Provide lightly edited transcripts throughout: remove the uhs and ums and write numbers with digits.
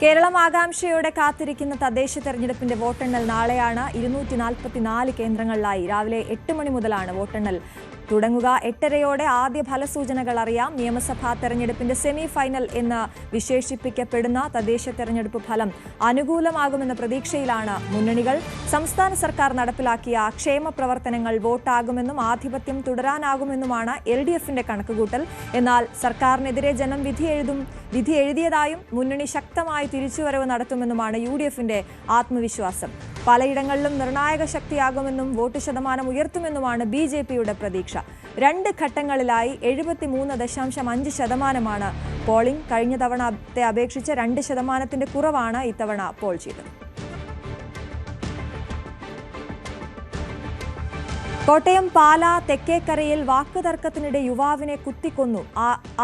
കേരളം ആകാംക്ഷയോടെ കാത്തിരിക്കുന്ന തദ്ദേശ തെരഞ്ഞെടുപ്പിന്റെ വോട്ടെണ്ണൽ നാളെയാണ്. 244 കേന്ദ്രങ്ങളിലായി രാവിലെ 8 മണി മുതലാണ് വോട്ടെണ്ണൽ തുടങ്ങുക. 8:30യോടെ ആദ്യ ഫലസൂചനകൾ അറിയാം. നിയമസഭാ തെരഞ്ഞെടുപ്പിന്റെ സെമി ഫൈനൽ എന്ന് വിശേഷിപ്പിക്കപ്പെടുന്ന തദ്ദേശ തെരഞ്ഞെടുപ്പ് ഫലം അനുകൂലമാകുമെന്ന പ്രതീക്ഷയിലാണ് മുന്നണികൾ. സംസ്ഥാന സർക്കാർ നടപ്പിലാക്കിയ ക്ഷേമ പ്രവർത്തനങ്ങൾ വോട്ടാകുമെന്നും ആധിപത്യം തുടരാനാകുമെന്നുമാണ് LDFന്റെ കണക്കുകൂട്ടൽ. എന്നാൽ സർക്കാരിനെതിരെ ജനം വിധി എഴുതിയതായും മുന്നണി ശക്തമായി തിരിച്ചുവരവ് നടത്തുമെന്നുമാണ് UDFന്റെ ആത്മവിശ്വാസം. പലയിടങ്ങളിലും നിർണായക ശക്തിയാകുമെന്നും വോട്ട് ശതമാനം ഉയർത്തുമെന്നുമാണ് BJPയുടെ പ്രതീക്ഷ. 2 ഘട്ടങ്ങളിലായി 73.5% പോളിംഗ്. കഴിഞ്ഞ തവണത്തെ അപേക്ഷിച്ച് 2% കുറവാണ് ഇത്തവണ പോൾ ചെയ്തത്. കോട്ടയം പാല തെക്കേക്കരയിൽ വാക്കുതർക്കത്തിനിടെ യുവാവിനെ കുത്തിക്കൊന്നു.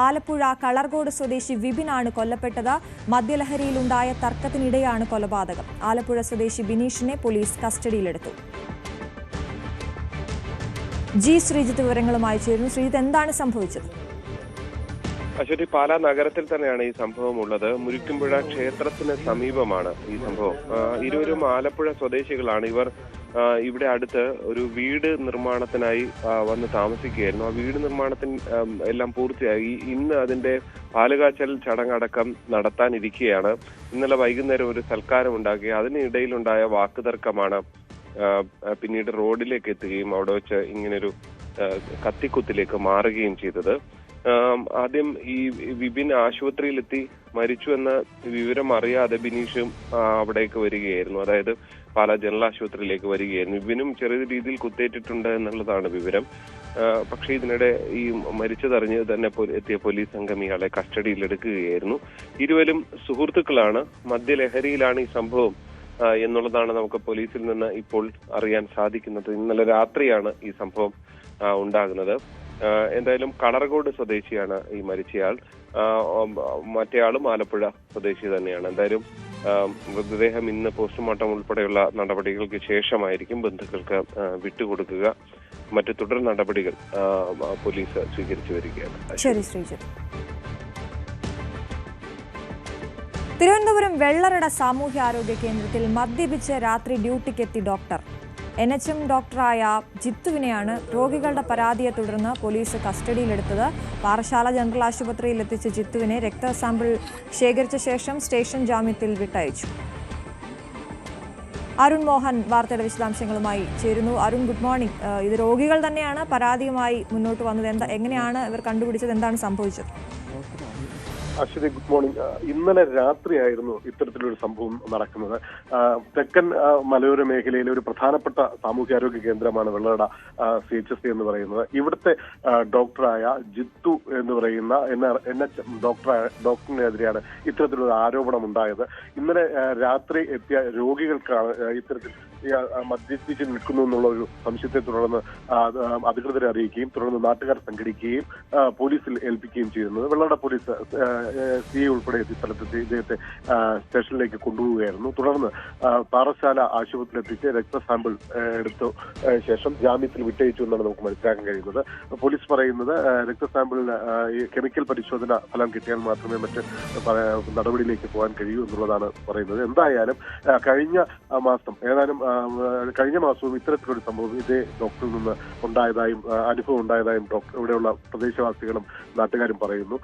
ആലപ്പുഴ കളർകോട് സ്വദേശി വിപിനാണ് കൊല്ലപ്പെട്ടത്. മദ്യലഹരിയിലുണ്ടായ തർക്കത്തിനിടെയാണ് കൊലപാതകം. ആലപ്പുഴ സ്വദേശി ബിനീഷിനെ പോലീസ് കസ്റ്റഡിയിലെടുത്തു. ശ്രീജിത്ത് വിവരങ്ങളുമായി ചേരുന്നു. ശ്രീജിത്ത്, എന്താണ് സംഭവിച്ചത്? അശ്വതി, പാലാ നഗരത്തിൽ തന്നെയാണ് ഈ സംഭവം ഉള്ളത്. മുരിക്കുംപുഴ ക്ഷേത്രത്തിന് സമീപമാണ് ഈ സംഭവം. ഇരുവരും ആലപ്പുഴ സ്വദേശികളാണ്. ഇവർ ഇവിടെ അടുത്ത് ഒരു വീട് നിർമ്മാണത്തിനായി വന്ന് താമസിക്കുകയായിരുന്നു. ആ വീട് നിർമ്മാണത്തിന് എല്ലാം പൂർത്തിയായി. ഇന്ന് അതിന്റെ പാലുകാച്ചൽ ചടങ്ങടക്കം നടത്താനിരിക്കുകയാണ്. ഇന്നലെ വൈകുന്നേരം ഒരു സൽക്കാരം ഉണ്ടാക്കി. അതിനിടയിലുണ്ടായ വാക്കുതർക്കമാണ് പിന്നീട് റോഡിലേക്ക് എത്തുകയും അവിടെ വെച്ച് ഇങ്ങനൊരു കത്തിക്കുത്തിലേക്ക് മാറുകയും ചെയ്തത്. ആദ്യം ഈ വിപിൻ ആശുപത്രിയിലെത്തി മരിച്ചു എന്ന വിവരം അറിയാതെ ബിനീഷും അവിടേക്ക് വരികയായിരുന്നു. അതായത് പാലാ ജനറൽ ആശുപത്രിയിലേക്ക് വരികയായിരുന്നു. വിപിനും ചെറിയ രീതിയിൽ കുത്തേറ്റിട്ടുണ്ട് എന്നുള്ളതാണ് വിവരം. പക്ഷേ ഇതിനിടെ ഈ മരിച്ചതറിഞ്ഞ് തന്നെ എത്തിയ പോലീസ് സംഘം ഇയാളെ കസ്റ്റഡിയിലെടുക്കുകയായിരുന്നു. ഇരുവരും സുഹൃത്തുക്കളാണ്. മദ്യലഹരിയിലാണ് ഈ സംഭവം എന്നുള്ളതാണ് നമുക്ക് പോലീസിൽ നിന്ന് ഇപ്പോൾ അറിയാൻ സാധിക്കുന്നത്. ഇന്നലെ രാത്രിയാണ് ഈ സംഭവം ഉണ്ടാകുന്നത്. എന്തായാലും കളർകോട് സ്വദേശിയാണ് ഈ മരിച്ചയാൾ. മറ്റേയാളും ആലപ്പുഴ സ്വദേശി തന്നെയാണ്. എന്തായാലും മൃതദേഹം ഇന്ന് പോസ്റ്റ്മോർട്ടം ഉൾപ്പെടെയുള്ള നടപടികൾക്ക് ശേഷമായിരിക്കും ബന്ധുക്കൾക്ക് വിട്ടുകൊടുക്കുക. മറ്റു തുടർ നടപടികൾ പോലീസ് സ്വീകരിച്ചു വരികയാണ്. ശരി ശ്രീജിത്ത്. തിരുവനന്തപുരം വെള്ളറട സാമൂഹ്യാരോഗ്യ കേന്ദ്രത്തിൽ മദ്യപിച്ച് രാത്രി ഡ്യൂട്ടിക്കെത്തി ഡോക്ടർ. NHM ഡോക്ടറായ ജിത്തുവിനെയാണ് രോഗികളുടെ പരാതിയെ തുടർന്ന് പോലീസ് കസ്റ്റഡിയിലെടുത്തത്. പാറശാല ജനറൽ ആശുപത്രിയിൽ എത്തിച്ച ജിത്തുവിനെ രക്തസാമ്പിൾ ശേഖരിച്ച ശേഷം സ്റ്റേഷൻ ജാമ്യത്തിൽ വിട്ടയച്ചു. അരുൺ മോഹൻ വാർത്തയുടെ വിശദാംശങ്ങളുമായി ചേരുന്നു. Arun, good morning. ഇത് രോഗികൾ തന്നെയാണ് പരാതിയുമായി മുന്നോട്ട് വന്നത്. എങ്ങനെയാണ് ഇവർ കണ്ടുപിടിച്ചത്? എന്താണ് സംഭവിച്ചത്? Ashwathy, good morning. ഇന്നലെ രാത്രിയായിരുന്നു ഇത്തരത്തിലൊരു സംഭവം നടക്കുന്നത്. തെക്കൻ മലയോര മേഖലയിലെ ഒരു പ്രധാനപ്പെട്ട സാമൂഹ്യാരോഗ്യ കേന്ദ്രമാണ് വെള്ളറട CHC എന്ന് പറയുന്നത്. ഇവിടുത്തെ ഡോക്ടറായ ജിത്തു എന്ന് പറയുന്ന NHM ഡോക്ടറിനെതിരെയാണ് ഇത്തരത്തിലൊരു ആരോപണം ഉണ്ടായത്. ഇന്നലെ രാത്രി എത്തിയ രോഗികൾക്കാണ് ഇത്തരത്തിൽ മദ്യപിച്ച് നിൽക്കുന്നു എന്നുള്ള ഒരു സംശയത്തെ തുടർന്ന് അധികൃതരെ അറിയിക്കുകയും തുടർന്ന് നാട്ടുകാർ സംഘടിക്കുകയും പോലീസിൽ ഏൽപ്പിക്കുകയും ചെയ്യുന്നത്. വെള്ളറട പോലീസ് CI ഉൾപ്പെടെ എത്തിയ സ്ഥലത്തെത്തി ഇദ്ദേഹത്തെ സ്റ്റേഷനിലേക്ക് കൊണ്ടുപോവുകയായിരുന്നു. തുടർന്ന് പാറശാല ആശുപത്രിയിലെത്തിച്ച് രക്തസാമ്പിൾ എടുത്ത ശേഷം ജാമ്യത്തിൽ വിട്ടയച്ചു എന്നാണ് നമുക്ക് മനസ്സിലാക്കാൻ കഴിയുന്നത്. പോലീസ് പറയുന്നത് രക്തസാമ്പിളിന് കെമിക്കൽ പരിശോധന ഫലം കിട്ടിയാൽ മാത്രമേ മറ്റ് നടപടിയിലേക്ക് പോകാൻ കഴിയൂ എന്നുള്ളതാണ് പറയുന്നത്. എന്തായാലും കഴിഞ്ഞ മാസവും ഇത്തരത്തിലൊരു സംഭവം ഇതേ ഡോക്ടറിൽ നിന്ന് ഉണ്ടായതായും അനുഭവം ഉണ്ടായതായും ഇവിടെയുള്ള പ്രദേശവാസികളും നാട്ടുകാരും പറയുന്നു.